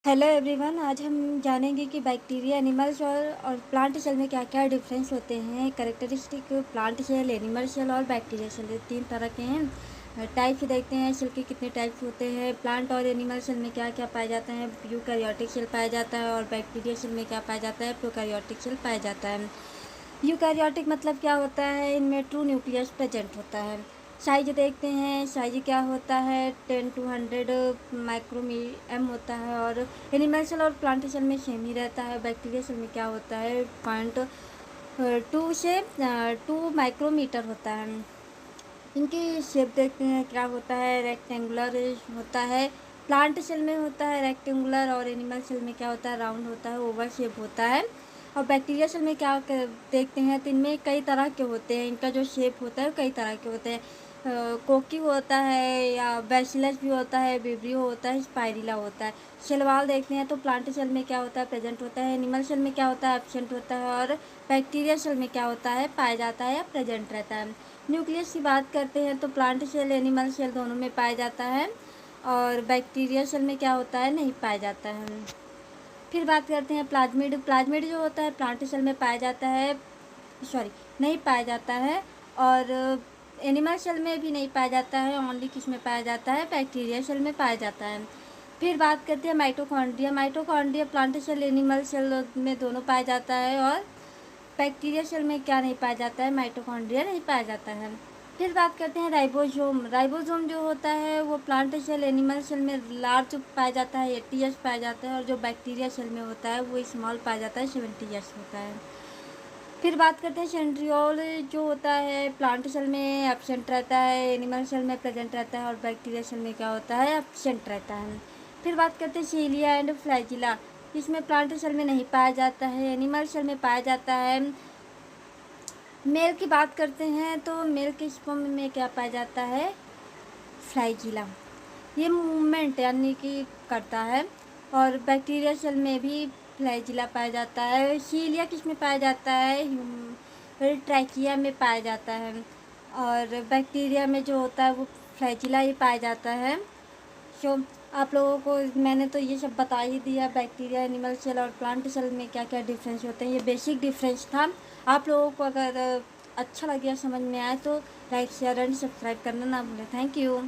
Hello everyone, आज हम जानेंगे कि बैक्टीरिया, एनिमल्स और प्लांट सेल में क्या क्या डिफरेंस होते हैं। Characteristic plant cell, animal cell और बैक्टीरिया सेल, ये तीन तरह के हैं। टाइप देखते हैं सेल के कितने टाइप्स होते हैं। प्लांट और एनिमल सेल में क्या क्या पाया जाता है। यूकैरियोटिक सेल पाया जाता है और बैक्टीरिया सेल में क्या पाया जाता है, प्रोकैरियोटिक सेल पाया जाता है। यूकैरियोटिक मतलब क्या होता है, इनमें ट्रू न्यूक्लियस प्रेजेंट होता है। साइज देखते हैं, साइज क्या होता है 10 to 100 माइक्रोमी एम होता है। और एनिमल सेल और प्लांट सेल में सेम ही रहता है। बैक्टीरिया सेल में क्या होता है 0.2 से 2 माइक्रोमीटर होता है। इनकी शेप देखते हैं, क्या होता है रेक्टेंगुलर होता है। प्लांट सेल में होता है रेक्टेंगुलर और एनिमल सेल में क्या होता है राउंड होता है, ओवल शेप होता है। और बैक्टीरिया सेल में क्या देखते हैं तो इनमें कई तरह के होते हैं। इनका जो शेप होता है कई तरह के होते हैं। कोकी होता है या बैसिलस भी होता है, विब्रियो होता है, स्पाइरिला होता है। सेल वाल देखते हैं तो प्लांट सेल में क्या होता है प्रेजेंट होता है, एनिमल सेल में क्या होता है एब्सेंट होता है और बैक्टीरिया सेल में क्या होता है पाया जाता है या प्रेजेंट रहता है। न्यूक्लियस की बात करते हैं तो प्लांट सेल, एनिमल सेल दोनों में पाया जाता है और बैक्टीरिया सेल में क्या होता है नहीं पाया जाता है। फिर बात करते हैं प्लाज्मिड। प्लाज्मिड जो होता है प्लांट सेल में पाया जाता है, सॉरी नहीं पाया जाता है। और एनिमल सेल में भी नहीं पाया जाता है, ओनली किस में पाया जाता है बैक्टीरिया सेल में पाया जाता है। फिर बात करते हैं mitochondria. Mitochondria plant cell, animal cell में दोनों पाया जाता है और बैक्टीरिया सेल में क्या नहीं पाया जाता है, माइटोकॉन्ड्रिया नहीं पाया जाता है। फिर बात करते हैं राइबोसोम। राइबोसोम जो होता है वो प्लांट सेल, एनिमल सेल में लार्ज पाया जाता है 80 पाया जाता है और जो बैक्टीरिया सेल में होता है वो स्मॉल पाया जाता है 70 होता है। फिर बात करते हैं सेंट्रियोल। जो होता है प्लांट सेल में एब्सेंट रहता है, एनिमल सेल में प्रेजेंट रहता है और बैक्टीरिया सेल में क्या होता है एब्सेंट रहता है। फिर बात करते हैं सीलिया एंड फ्लैजिला। इसमें प्लांट सेल में नहीं पाया जाता है, एनिमल सेल में पाया जाता है। मेल की बात करते हैं तो मेल के स्पर्म में क्या पाया जाता है फ्लैजिला, ये मूवमेंट यानी कि करता है। और बैक्टीरिया सेल में भी फ्लैजिला पाया जाता है। सीलिया किस में पाया जाता है, ट्रैकिया में पाया जाता है। और बैक्टीरिया में जो होता है वो फ्लैजिला ही पाया जाता है। सो आप लोगों को मैंने तो ये सब बता ही दिया, बैक्टीरिया, एनिमल सेल और प्लांट सेल में क्या क्या डिफरेंस होते हैं। ये बेसिक डिफरेंस था। आप लोगों को अगर अच्छा लगे या समझ में आए तो लाइक शेयर एंड सब्सक्राइब करना ना भूलें। Thank you.